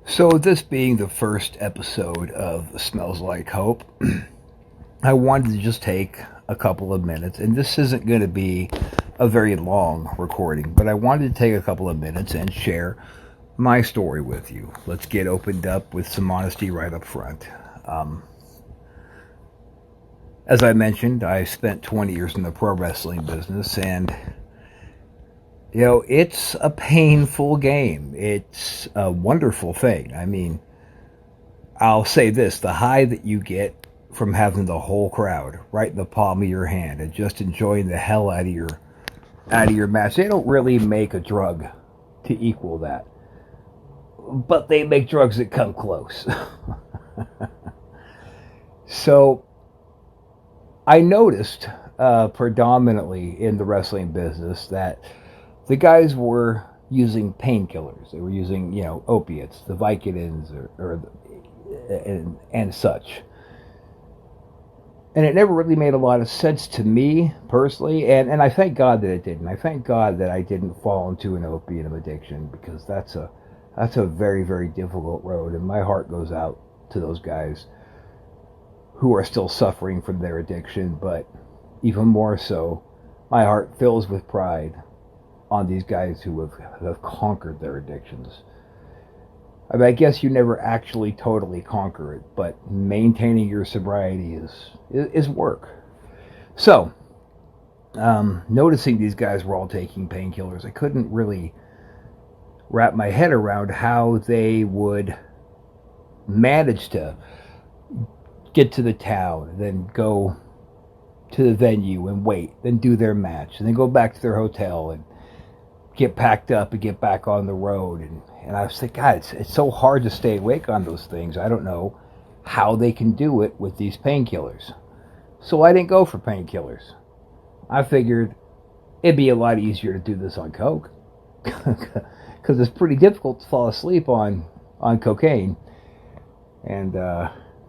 So, this being the first episode of Smells Like Hope, I wanted to just take a couple of minutes, and this isn't going to be a very long recording, but I wanted to take a couple of minutes and share my story with you. Let's get opened up with some honesty right up front. Um, as I mentioned, I spent 20 years in the pro wrestling business, and it's a painful game. It's a wonderful thing. I mean, I'll say this, the high that you get from having the whole crowd right in the palm of your hand and just enjoying the hell out of your match. They don't really make a drug to equal that. But they make drugs that come close. So I noticed predominantly in the wrestling business that the guys were using painkillers. They were using, opiates, the Vicodins and such. And it never really made a lot of sense to me personally, and I thank God that it didn't. I thank God that I didn't fall into an opium addiction, because that's a very, very difficult road, and my heart goes out to those guys who are still suffering from their addiction, but even more so, my heart fills with pride on these guys who have conquered their addictions. I mean, I guess you never actually totally conquer it, but maintaining your sobriety is work. So, noticing these guys were all taking painkillers, I couldn't really wrap my head around how they would manage to get to the town, then go to the venue and wait, then do their match, and then go back to their hotel and get packed up and get back on the road. And I was like, God, it's so hard to stay awake on those things. I don't know how they can do it with these painkillers. So I didn't go for painkillers. I figured it'd be a lot easier to do this on coke, because it's pretty difficult to fall asleep on cocaine, and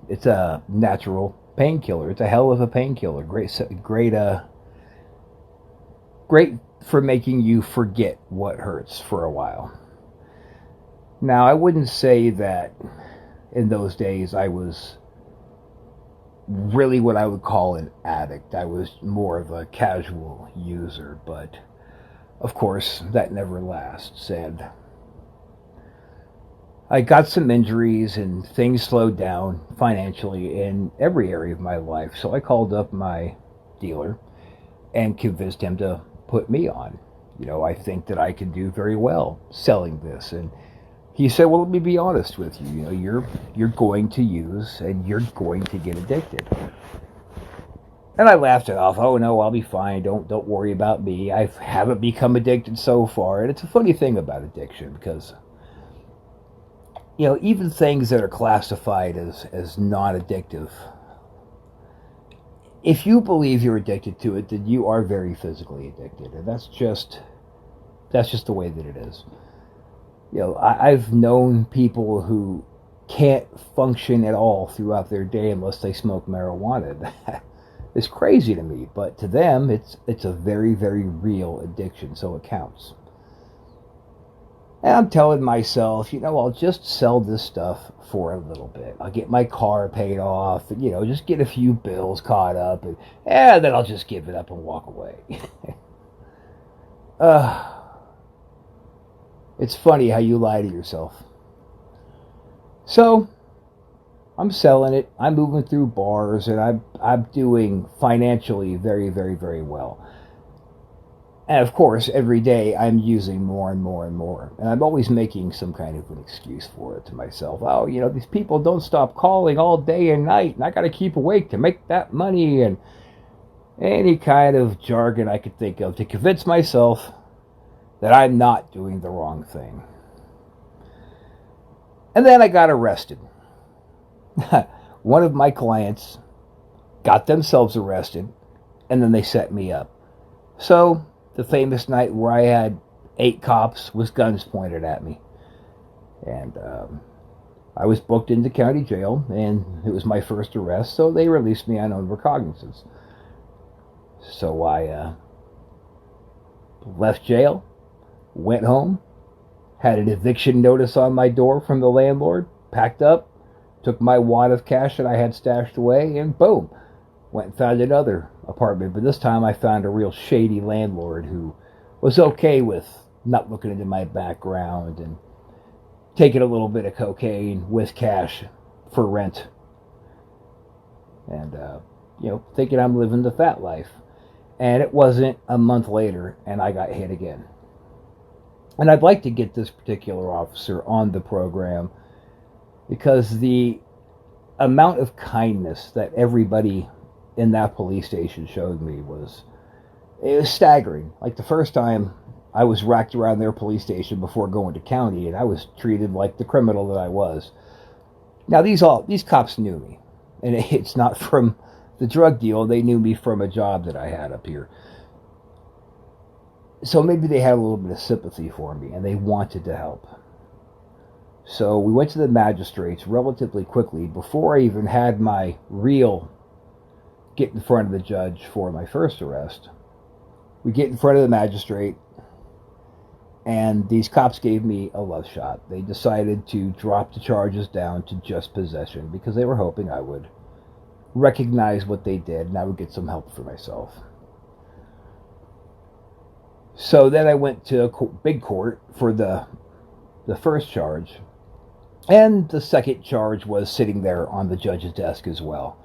it's a natural painkiller. It's a hell of a painkiller. Great for making you forget what hurts for a while. Now, I wouldn't say that in those days I was really what I would call an addict. I was more of a casual user, but of course that never lasts, and I got some injuries and things slowed down financially in every area of my life. So I called up my dealer and convinced him to put me on. I think that I can do very well selling this. And he said, well, let me be honest with you. You're going to use and you're going to get addicted. And I laughed it off. Oh no, I'll be fine. Don't worry about me. I haven't become addicted so far. And it's a funny thing about addiction, because even things that are classified as non-addictive, if you believe you're addicted to it, then you are very physically addicted, and that's just the way that it is. I've known people who can't function at all throughout their day unless they smoke marijuana. It's crazy to me, but to them, it's a very, very real addiction, so it counts. And I'm telling myself, I'll just sell this stuff for a little bit. I'll get my car paid off, and, just get a few bills caught up, and then I'll just give it up and walk away. It's funny how you lie to yourself. So, I'm selling it. I'm moving through bars, and I'm doing financially very, very, very well. And of course, every day I'm using more and more and more. And I'm always making some kind of an excuse for it to myself. Oh, these people don't stop calling all day and night, and I got to keep awake to make that money, and any kind of jargon I could think of to convince myself that I'm not doing the wrong thing. And then I got arrested. One of my clients got themselves arrested, and then they set me up. So, the famous night where I had 8 cops with guns pointed at me. And I was booked into county jail, and it was my first arrest, so they released me on own recognizance. So I left jail, went home, Had an eviction notice on my door from the landlord, packed up, took my wad of cash that I had stashed away, and boom, went and found another apartment. But this time I found a real shady landlord who was okay with not looking into my background and taking a little bit of cocaine with cash for rent. And, thinking I'm living the fat life. And it wasn't a month later, and I got hit again. And I'd like to get this particular officer on the program because the amount of kindness that everybody in that police station showed me was staggering. Like the first time I was racked around their police station before going to county, and I was treated like the criminal that I was. Now these cops knew me, and it's not from the drug deal. They knew me from a job that I had up here. So maybe they had a little bit of sympathy for me, and they wanted to help. So we went to the magistrates relatively quickly before I even had my real get in front of the judge for my first arrest. We get in front of the magistrate, and these cops gave me a love shot. They decided to drop the charges down to just possession because they were hoping I would recognize what they did and I would get some help for myself. So then I went to big court for the first charge, and the second charge was sitting there on the judge's desk as well.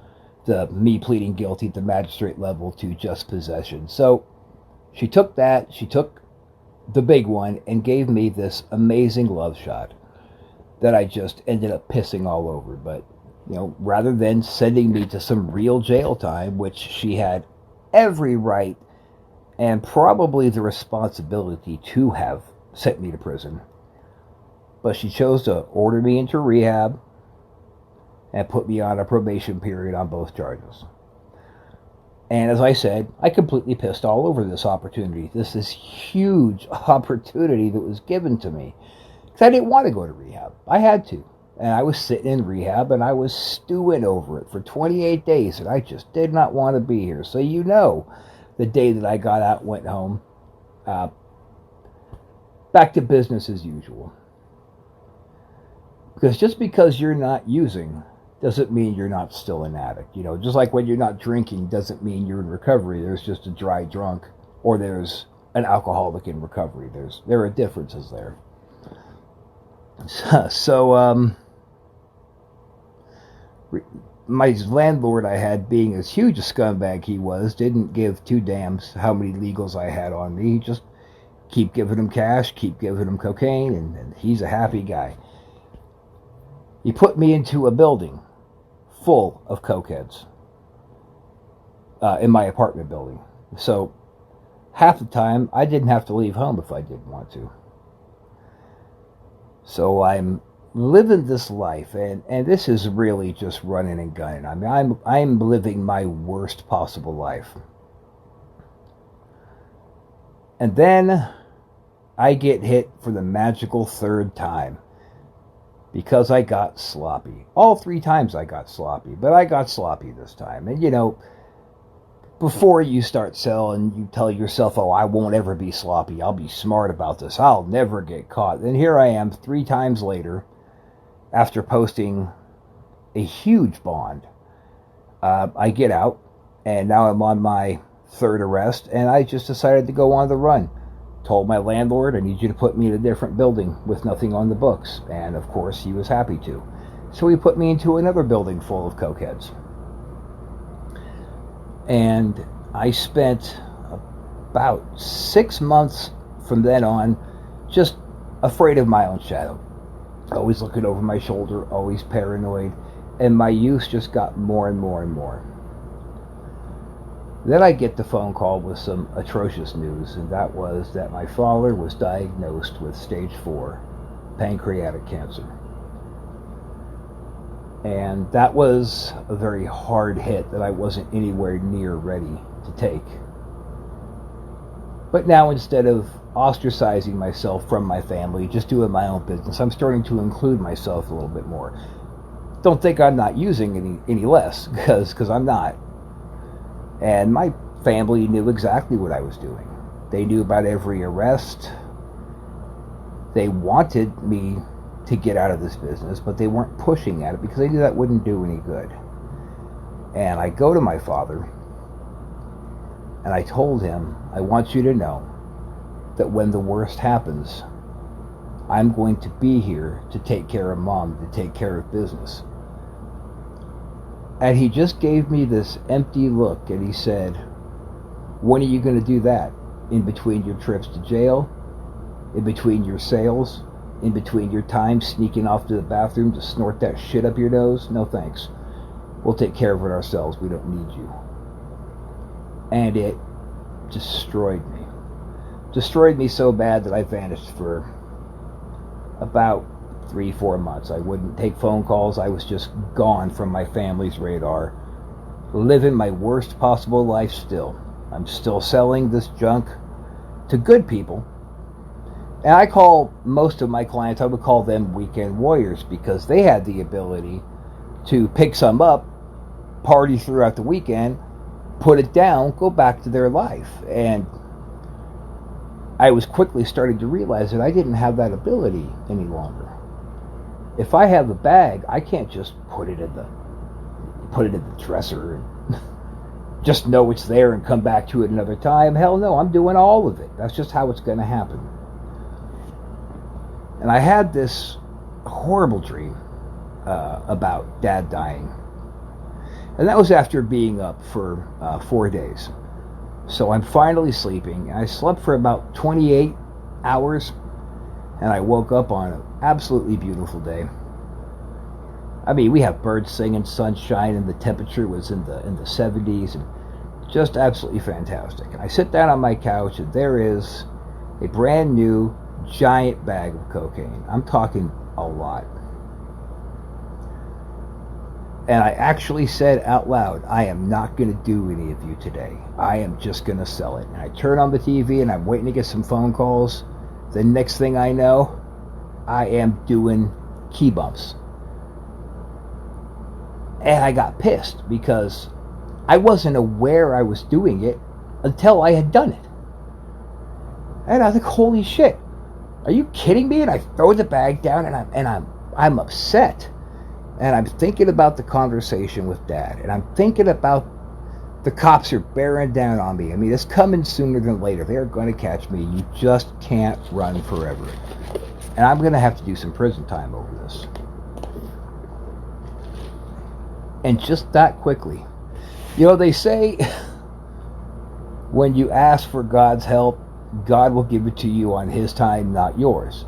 Me pleading guilty at the magistrate level to just possession. So she took the big one and gave me this amazing love shot that I just ended up pissing all over. But, rather than sending me to some real jail time, which she had every right and probably the responsibility to have sent me to prison, but she chose to order me into rehab and put me on a probation period on both charges. And as I said, I completely pissed all over this opportunity. This is huge opportunity that was given to me. Because I didn't want to go to rehab. I had to. And I was sitting in rehab and I was stewing over it for 28 days. And I just did not want to be here. So the day that I got out and went home, back to business as usual. Because just because you're not using doesn't mean you're not still an addict. Just like when you're not drinking doesn't mean you're in recovery. There's just a dry drunk, or there's an alcoholic in recovery. There are differences there. So my landlord I had, being as huge a scumbag he was, didn't give two damns how many legals I had on me. He just keep giving him cash, keep giving him cocaine, and he's a happy guy. He put me into a building full of cokeheads in my apartment building. So half the time I didn't have to leave home if I didn't want to. So I'm living this life, and this is really just running and gunning. I mean, I'm living my worst possible life. And then I get hit for the magical third time because I got sloppy. All three times I got sloppy, but I got sloppy this time. And before you start selling, you tell yourself, oh, I won't ever be sloppy. I'll be smart about this. I'll never get caught. Then here I am 3 times later after posting a huge bond. I get out, and now I'm on my third arrest, and I just decided to go on the run. Told my landlord, I need you to put me in a different building with nothing on the books. And of course, he was happy to. So he put me into another building full of cokeheads. And I spent about 6 months from then on just afraid of my own shadow. Always looking over my shoulder, always paranoid. And my use just got more and more and more. Then I get the phone call with some atrocious news, and that was that my father was diagnosed with stage 4 pancreatic cancer. And that was a very hard hit that I wasn't anywhere near ready to take. But now, instead of ostracizing myself from my family, just doing my own business, I'm starting to include myself a little bit more. Don't think I'm not using any less, because I'm not. And my family knew exactly what I was doing. They knew about every arrest. They wanted me to get out of this business, but they weren't pushing at it because they knew that wouldn't do any good. And I go to my father, and I told him, I want you to know that when the worst happens, I'm going to be here to take care of Mom, to take care of business. And he just gave me this empty look, and he said, when are you going to do that? In between your trips to jail? In between your sales? In between your time sneaking off to the bathroom to snort that shit up your nose? No thanks. We'll take care of it ourselves. We don't need you. And it destroyed me. Destroyed me so bad that I vanished for about 3-4 months. I wouldn't take phone calls. I was just gone from my family's radar. Living my worst possible life still. I'm still selling this junk to good people. And I call most of my clients, I would call them weekend warriors, because they had the ability to pick some up, party throughout the weekend, put it down, go back to their life. And I was quickly starting to realize that I didn't have that ability any longer. If I have a bag, I can't just put it in the dresser and just know it's there and come back to it another time. Hell no, I'm doing all of it. That's just how it's going to happen. And I had this horrible dream about Dad dying. And that was after being up for 4 days. So I'm finally sleeping. I slept for about 28 hours, and I woke up on an absolutely beautiful day. I mean, we have birds singing, sunshine, and the temperature was in the 70s, and just absolutely fantastic. And I sit down on my couch, and there is a brand new giant bag of cocaine. I'm talking a lot. And I actually said out loud, I am not going to do any of you today. I am just going to sell it. And I turn on the TV, and I'm waiting to get some phone calls. The next thing I know, I am doing key bumps. And I got pissed because I wasn't aware I was doing it until I had done it. And I was like, holy shit, are you kidding me? And I throw the bag down, and I'm upset. And I'm thinking about the conversation with Dad. And I'm thinking about the cops are bearing down on me. I mean, it's coming sooner than later. They're going to catch me. You just can't run forever. And I'm going to have to do some prison time over this. And just that quickly. You know, they say when you ask for God's help, God will give it to you on His time, not yours.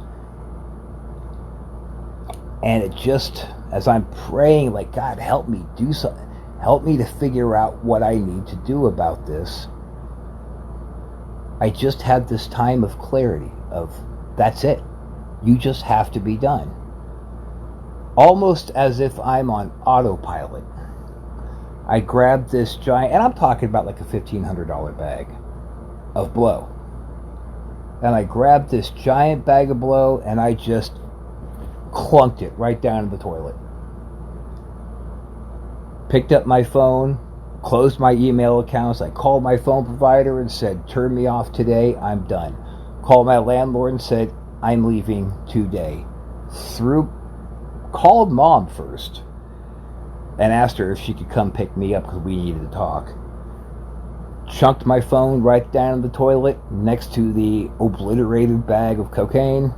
And it just, as I'm praying, like, God, help me do something. Help me to figure out what I need to do about this. I just had this time of clarity of, that's it. You just have to be done. Almost as if I'm on autopilot. I grabbed this giant, and I'm talking about like a $1,500 bag of blow. And I grabbed this giant bag of blow, and I just clunked it right down in the toilet. Picked up my phone, closed my email accounts. I called my phone provider and said, turn me off today, I'm done. Called my landlord and said, I'm leaving today. Called Mom first and asked her if she could come pick me up because we needed to talk. Chunked my phone right down in the toilet next to the obliterated bag of cocaine.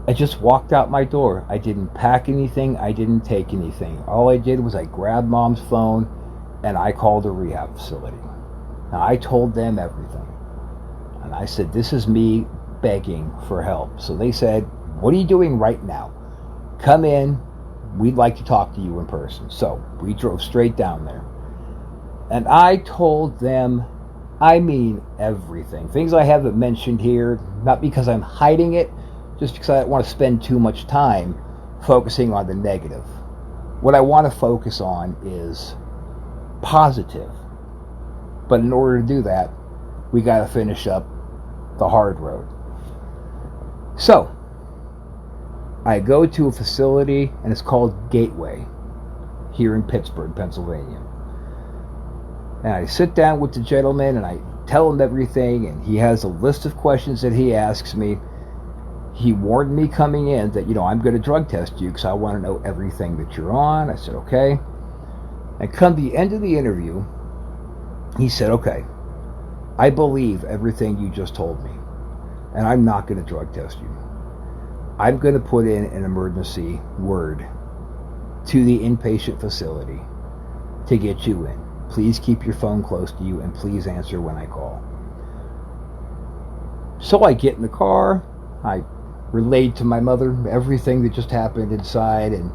I just walked out my door. I didn't pack anything. I didn't take anything. All I did was I grabbed Mom's phone and I called a rehab facility. Now, I told them everything. And I said, this is me begging for help. So they said, what are you doing right now? Come in. We'd like to talk to you in person. So we drove straight down there. And I told them, I mean everything. Things I haven't mentioned here, not because I'm hiding it, just because I don't want to spend too much time focusing on the negative. What I want to focus on is positive. But in order to do that, we got to finish up the hard road. So, I go to a facility, and it's called Gateway, here in Pittsburgh, Pennsylvania. And I sit down with the gentleman, and I tell him everything, and he has a list of questions that he asks me. He warned me coming in that, I'm going to drug test you because I want to know everything that you're on. I said, okay. And come the end of the interview, he said, okay, I believe everything you just told me, and I'm not going to drug test you. I'm going to put in an emergency word to the inpatient facility to get you in. Please keep your phone close to you and please answer when I call. So I get in the car. I relayed to my mother everything that just happened inside, and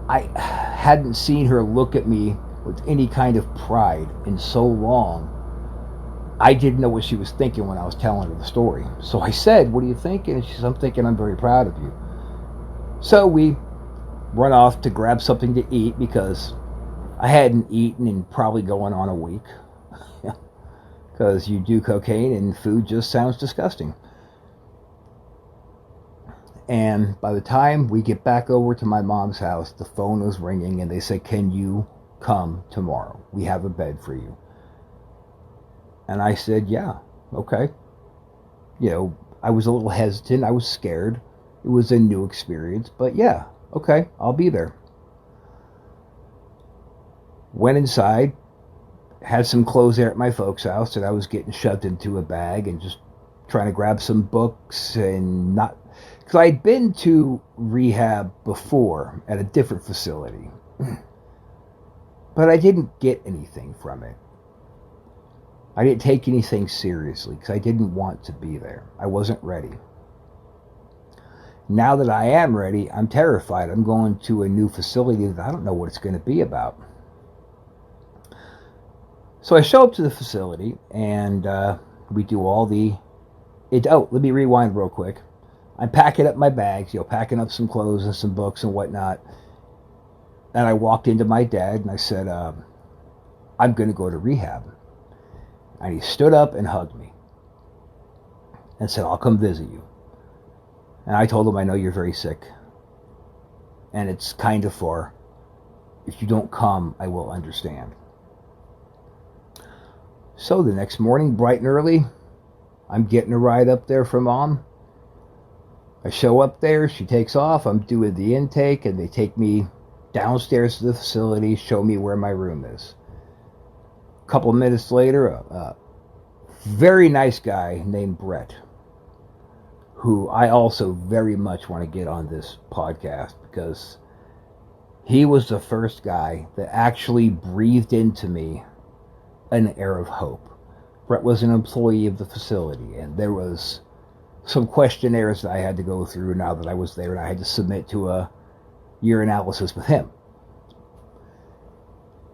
I hadn't seen her look at me with any kind of pride in so long. I didn't know what she was thinking when I was telling her the story. So I said, what are you thinking? And she said, I'm thinking I'm very proud of you. So we run off to grab something to eat because I hadn't eaten in probably going on a week. Because you do cocaine and food just sounds disgusting. And by the time we get back over to my mom's house, the phone was ringing and they said, can you come tomorrow? We have a bed for you. And I said, yeah, okay. I was a little hesitant. I was scared. It was a new experience. But yeah, okay, I'll be there. Went inside, had some clothes there at my folks' house that I was getting shoved into a bag and just trying to grab some books and not... Because I'd been to rehab before at a different facility. But I didn't get anything from it. I didn't take anything seriously because I didn't want to be there. I wasn't ready. Now that I am ready, I'm terrified. I'm going to a new facility that I don't know what it's going to be about. So I show up to the facility and we do all the... let me rewind real quick. I'm packing up my bags, packing up some clothes and some books and whatnot. And I walked into my dad and I said, I'm going to go to rehab. And he stood up and hugged me and said, I'll come visit you. And I told him, I know you're very sick. And it's kind of far. If you don't come, I will understand. So the next morning, bright and early, I'm getting a ride up there from Mom. I show up there, she takes off, I'm doing the intake, and they take me downstairs to the facility, show me where my room is. A couple of minutes later, a very nice guy named Brett, who I also very much want to get on this podcast because he was the first guy that actually breathed into me an air of hope. Brett was an employee of the facility, and there was some questionnaires that I had to go through now that I was there, and I had to submit to a urinalysis with him.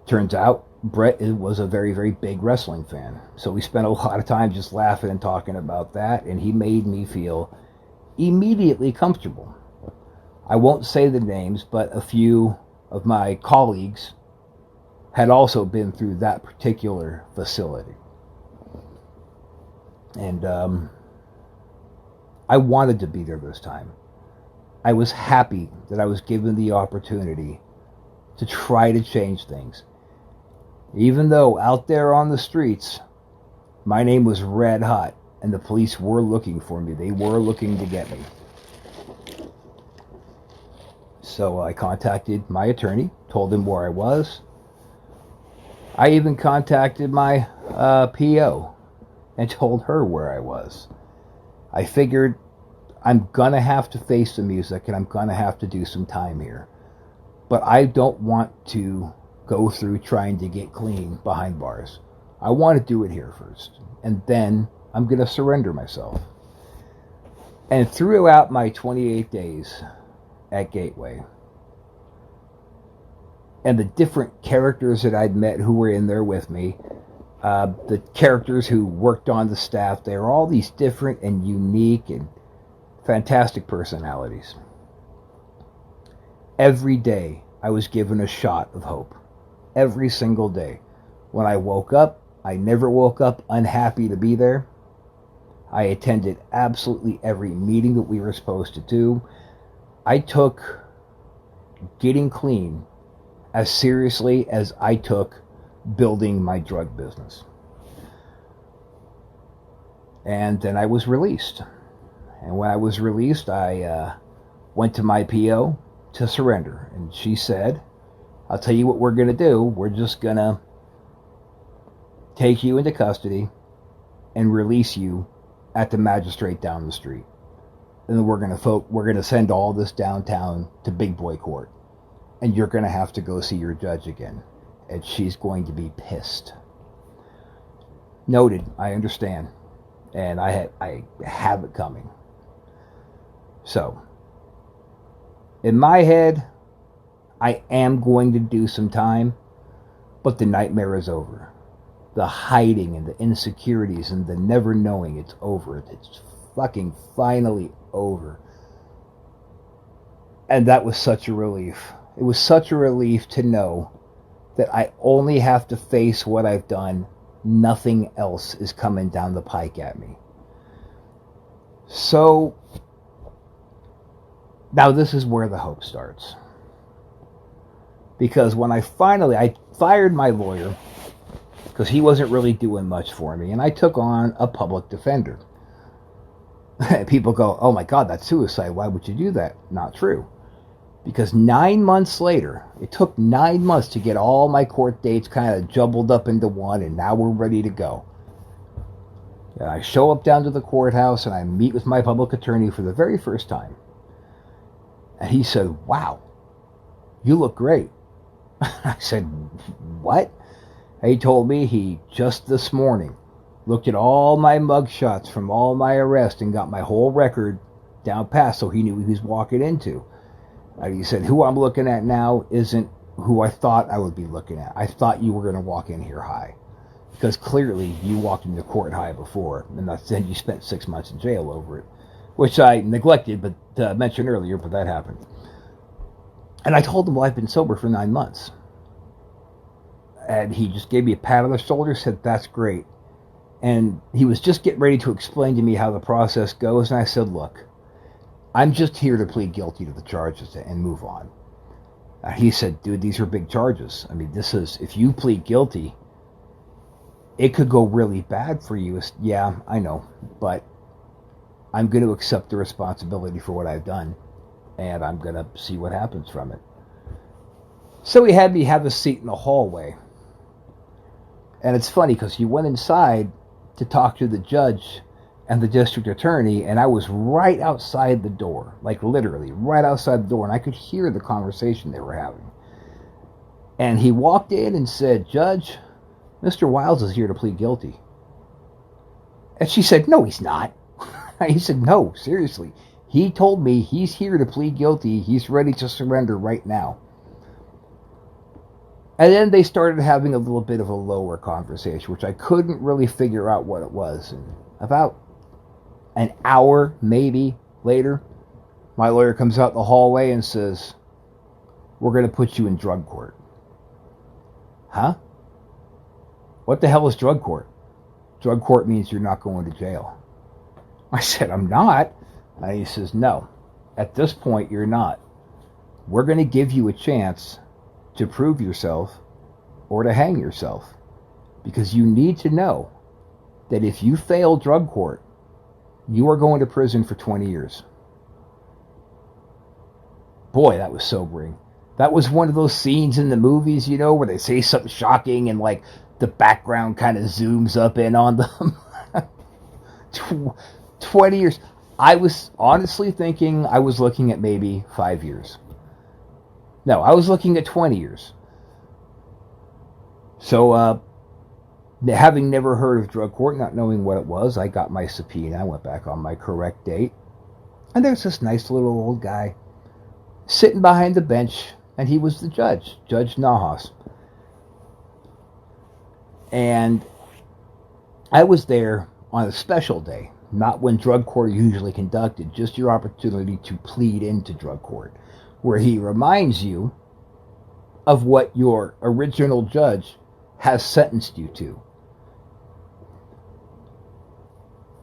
Turns out Brett was a very, very big wrestling fan. So we spent a lot of time just laughing and talking about that, and he made me feel immediately comfortable. I won't say the names, but a few of my colleagues had also been through that particular facility. And I wanted to be there this time. I was happy that I was given the opportunity to try to change things. Even though out there on the streets, my name was red hot and the police were looking for me. They were looking to get me. So I contacted my attorney, told him where I was. I even contacted my PO and told her where I was. I figured I'm going to have to face the music and I'm going to have to do some time here. But I don't want to go through trying to get clean behind bars. I want to do it here first. And then I'm going to surrender myself. And throughout my 28 days at Gateway, and the different characters that I'd met who were in there with me, the characters who worked on the staff, they were all these different and unique and fantastic personalities. Every day I was given a shot of hope. Every single day. When I woke up, I never woke up unhappy to be there. I attended absolutely every meeting that we were supposed to do. I took getting clean as seriously as I took building my drug business. And then I was released. And when I was released, I went to my PO to surrender. And she said, I'll tell you what we're going to do. We're just going to take you into custody and release you at the magistrate down the street. And then we're going to send all this downtown to big boy court. And you're going to have to go see your judge again. And she's going to be pissed. Noted. I understand. And I have it coming. So, in my head, I am going to do some time, but the nightmare is over. The hiding and the insecurities and the never knowing, it's over. It's fucking finally over. And that was such a relief. It was such a relief to know that I only have to face what I've done. Nothing else is coming down the pike at me. So, now this is where the hope starts. Because when I fired my lawyer, because he wasn't really doing much for me, and I took on a public defender. People go, oh my God, that's suicide. Why would you do that? Not true. Because 9 months later, it took 9 months to get all my court dates kind of jumbled up into one, and now we're ready to go. And I show up down to the courthouse, and I meet with my public attorney for the very first time. And he said, wow, you look great. I said, what? And he told me he just this morning looked at all my mugshots from all my arrests and got my whole record down pat so he knew what he was walking into. And he said, who I'm looking at now isn't who I thought I would be looking at. I thought you were going to walk in here high. Because clearly you walked into court high before, and then you spent 6 months in jail over it. Which I neglected but mentioned earlier, but that happened. And I told him, well, I've been sober for 9 months. And he just gave me a pat on the shoulder, said, that's great. And he was just getting ready to explain to me how the process goes. And I said, look, I'm just here to plead guilty to the charges and move on. He said, dude, these are big charges. I mean, if you plead guilty, it could go really bad for you. Yeah, I know. But I'm going to accept the responsibility for what I've done, and I'm going to see what happens from it. So he had me have a seat in the hallway. And it's funny because he went inside to talk to the judge and the district attorney, and I was right outside the door, like literally right outside the door, and I could hear the conversation they were having. And he walked in and said, Judge, Mr. Wiles is here to plead guilty. And she said, no, he's not. He said, no, seriously. He told me he's here to plead guilty. He's ready to surrender right now. And then they started having a little bit of a lower conversation, which I couldn't really figure out what it was. And about an hour, maybe, later, my lawyer comes out the hallway and says, we're going to put you in drug court. Huh? What the hell is drug court? Drug court means you're not going to jail. I said, I'm not. And he says, no, at this point, you're not. We're going to give you a chance to prove yourself or to hang yourself. Because you need to know that if you fail drug court, you are going to prison for 20 years. Boy, that was sobering. That was one of those scenes in the movies, you know, where they say something shocking and like the background kind of zooms up in on them. 20 years. I was honestly thinking I was looking at maybe 5 years. No, I was looking at 20 years. So, having never heard of drug court, not knowing what it was, I got my subpoena. I went back on my correct date. And there's this nice little old guy sitting behind the bench, and he was the judge, Judge Nahas. And I was there on a special day, not when drug court are usually conducted, just your opportunity to plead into drug court, where he reminds you of what your original judge has sentenced you to.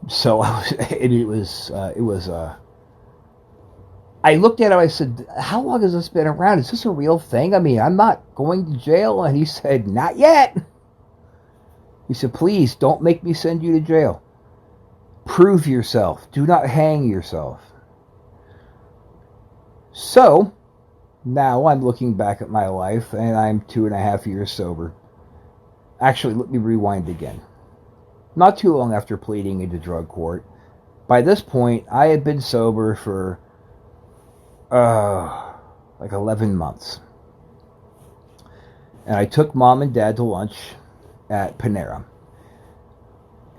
So I looked at him, I said, how long has this been around? Is this a real thing? I mean, I'm not going to jail. And he said, not yet. He said, please don't make me send you to jail. Prove yourself. Do not hang yourself. So, now I'm looking back at my life, and I'm 2.5 years sober. Actually, let me rewind again. Not too long after pleading into drug court, by this point, I had been sober for like 11 months. And I took mom and dad to lunch at Panera.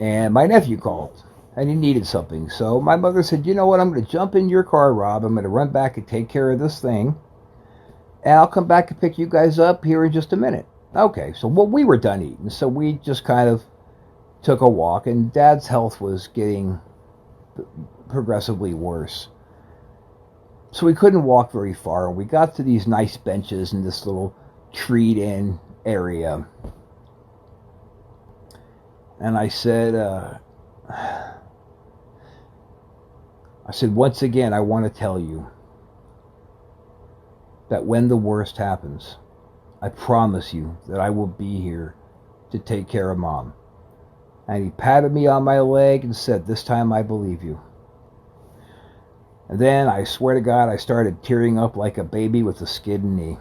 And my nephew called, and he needed something. So my mother said, you know what, I'm going to jump in your car, Rob. I'm going to run back and take care of this thing. And I'll come back and pick you guys up here in just a minute. Okay, so we were done eating. So we just kind of took a walk, and Dad's health was getting progressively worse. So we couldn't walk very far. We got to these nice benches in this little treed-in area. And I said, once again, I want to tell you that when the worst happens, I promise you that I will be here to take care of Mom. And he patted me on my leg and said, this time I believe you. And then, I swear to God, I started tearing up like a baby with a skinned knee.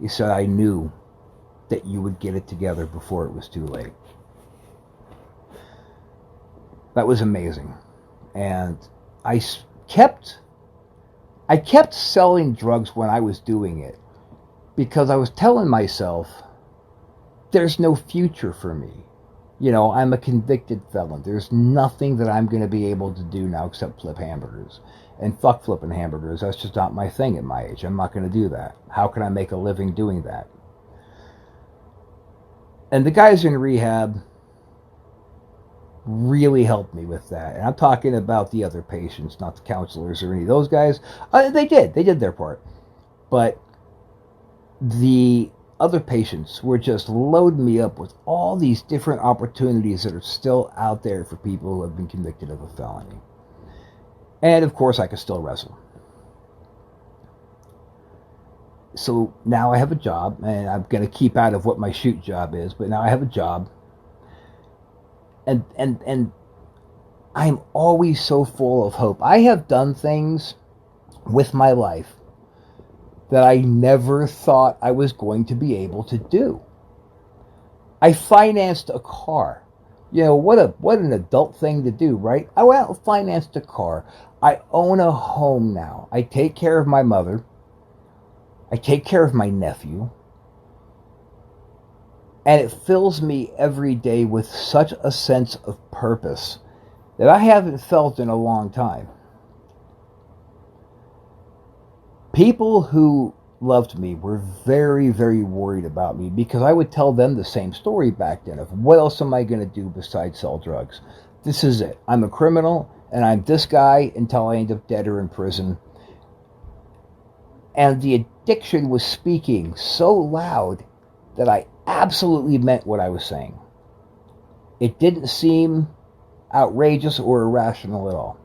He said, I knew that you would get it together before it was too late. That was amazing. And I kept selling drugs when I was doing it because I was telling myself, there's no future for me. You know, I'm a convicted felon. There's nothing that I'm going to be able to do now except flip hamburgers. And fuck flipping hamburgers. That's just not my thing at my age. I'm not going to do that. How can I make a living doing that? And the guys in rehab really helped me with that. And I'm talking about the other patients, not the counselors or any of those guys. They did their part. But the other patients were just loading me up with all these different opportunities that are still out there for people who have been convicted of a felony. And of course, I could still wrestle. So now I have a job, and I'm going to keep out of what my shoot job is, but now I have a job. And I'm always so full of hope. I have done things with my life that I never thought I was going to be able to do. I financed a car. You know, what an adult thing to do, right? I went out and financed a car. I own a home now. I take care of my mother. I take care of my nephew. And it fills me every day with such a sense of purpose that I haven't felt in a long time. People who loved me were very, very worried about me because I would tell them the same story back then of what else am I going to do besides sell drugs? This is it. I'm a criminal and I'm this guy until I end up dead or in prison. And the addiction was speaking so loud that I absolutely meant what I was saying. It didn't seem outrageous or irrational at all.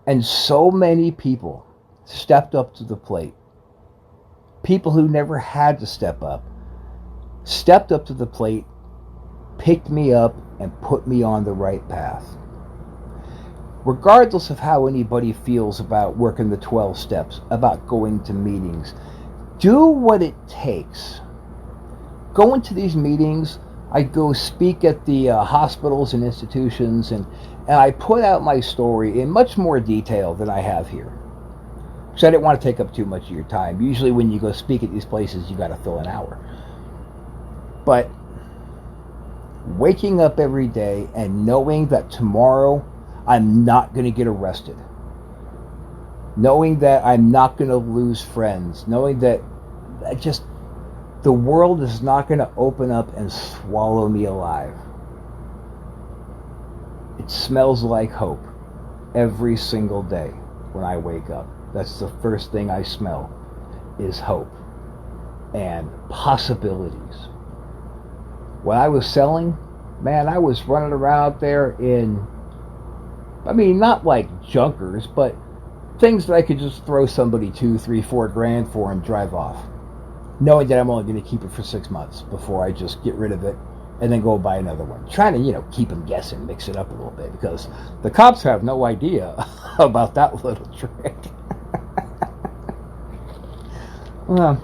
And so many people stepped up to the plate. People who never had to step up stepped up to the plate, picked me up, and put me on the right path. Regardless of how anybody feels about working the 12 steps, about going to meetings, do what it takes. Go into these meetings. I go speak at the hospitals and institutions, and I put out my story in much more detail than I have here. Because I didn't want to take up too much of your time. Usually when you go speak at these places, you got to fill an hour. But waking up every day and knowing that tomorrow I'm not going to get arrested. Knowing that I'm not going to lose friends. Knowing that just the world is not going to open up and swallow me alive. It smells like hope every single day when I wake up. That's the first thing I smell is hope and possibilities. When I was selling, man, I was running around there in, I mean, not like junkers, but things that I could just throw somebody $2, $3, $4 for and drive off, knowing that I'm only going to keep it for 6 months before I just get rid of it and then go buy another one. Trying to, keep them guessing, mix it up a little bit, because the cops have no idea about that little trick. Well,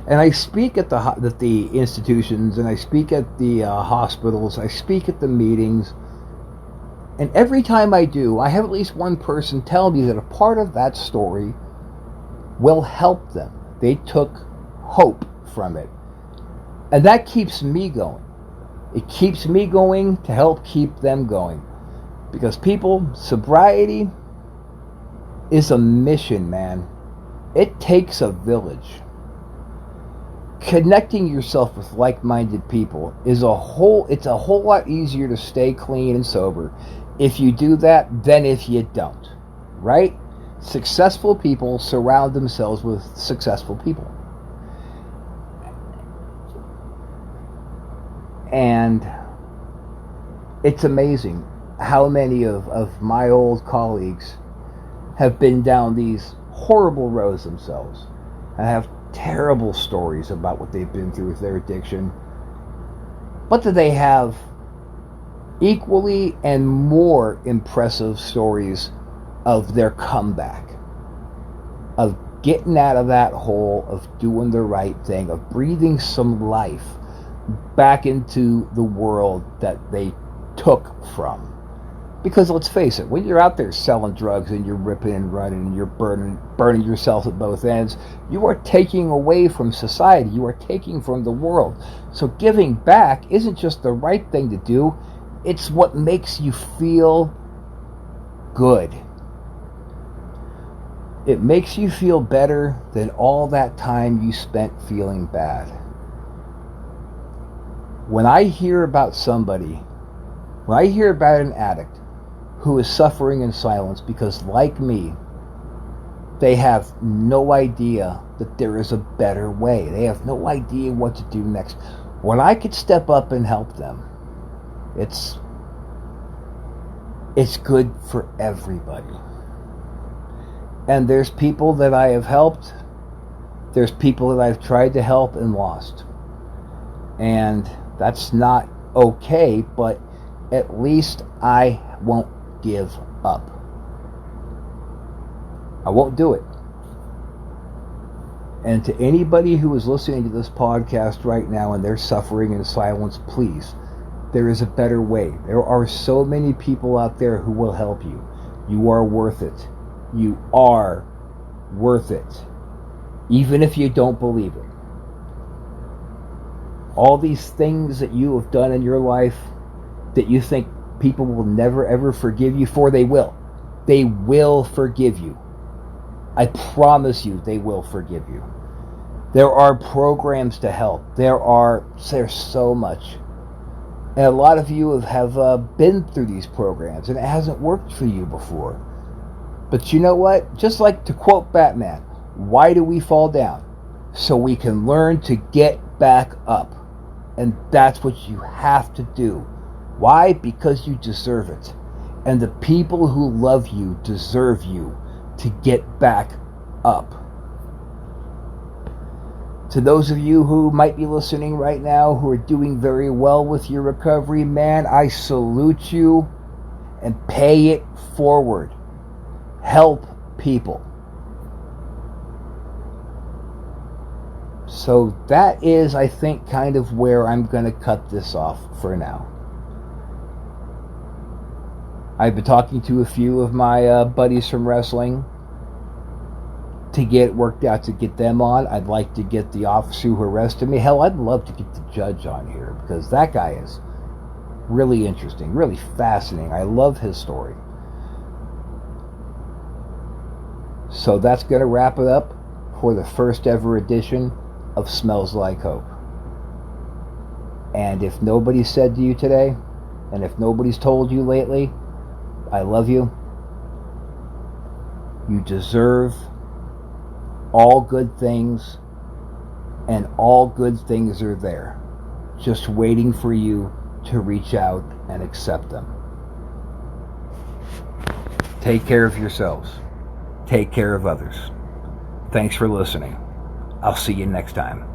and I speak at the institutions, and I speak at the hospitals, I speak at the meetings, and every time I do, I have at least one person tell me that a part of that story will help them. They took hope from it. And that keeps me going. It keeps me going to help keep them going. Because people, sobriety is a mission, man. It takes a village. Connecting yourself with like-minded people it's a whole lot easier to stay clean and sober if you do that than if you don't. Right? Successful people surround themselves with successful people. And it's amazing how many of my old colleagues have been down these horrible roads themselves and have terrible stories about what they've been through with their addiction. But that they have equally and more impressive stories of their comeback, of getting out of that hole, of doing the right thing, of breathing some life back into the world that they took from. Because let's face it, when you're out there selling drugs and you're ripping and running and you're burning yourself at both ends, you are taking away from society. You are taking from the world. So giving back isn't just the right thing to do. It's what makes you feel good. It makes you feel better than all that time you spent feeling bad. When I hear about an addict who is suffering in silence because, like me, they have no idea that there is a better way. They have no idea what to do next. When I could step up and help them, it's good for everybody. And there's people that I have helped. There's people that I've tried to help and lost. And that's not okay, but at least I won't give up. I won't do it. And to anybody who is listening to this podcast right now and they're suffering in silence, please, there is a better way. There are so many people out there who will help you. You are worth it. You are worth it. Even if you don't believe it. All these things that you have done in your life that you think people will never ever forgive you for, they will. They will forgive you. I promise you they will forgive you. There are programs to help. There's so much. And a lot of you have been through these programs and it hasn't worked for you before. But you know what? Just like to quote Batman, why do we fall down? So we can learn to get back up. And that's what you have to do. Why? Because you deserve it. And the people who love you deserve you to get back up. To those of you who might be listening right now who are doing very well with your recovery, man, I salute you and pay it forward. Help people. So that is, I think, kind of where I'm going to cut this off for now. I've been talking to a few of my buddies from wrestling to get it worked out, to get them on. I'd like to get the officer who arrested me. Hell, I'd love to get the judge on here because that guy is really interesting, really fascinating. I love his story. So that's going to wrap it up for the first ever edition of Smells Like Hope. And if nobody said to you today, and if nobody's told you lately, I love you. You deserve all good things, and all good things are there, just waiting for you to reach out and accept them. Take care of yourselves. Take care of others. Thanks for listening. I'll see you next time.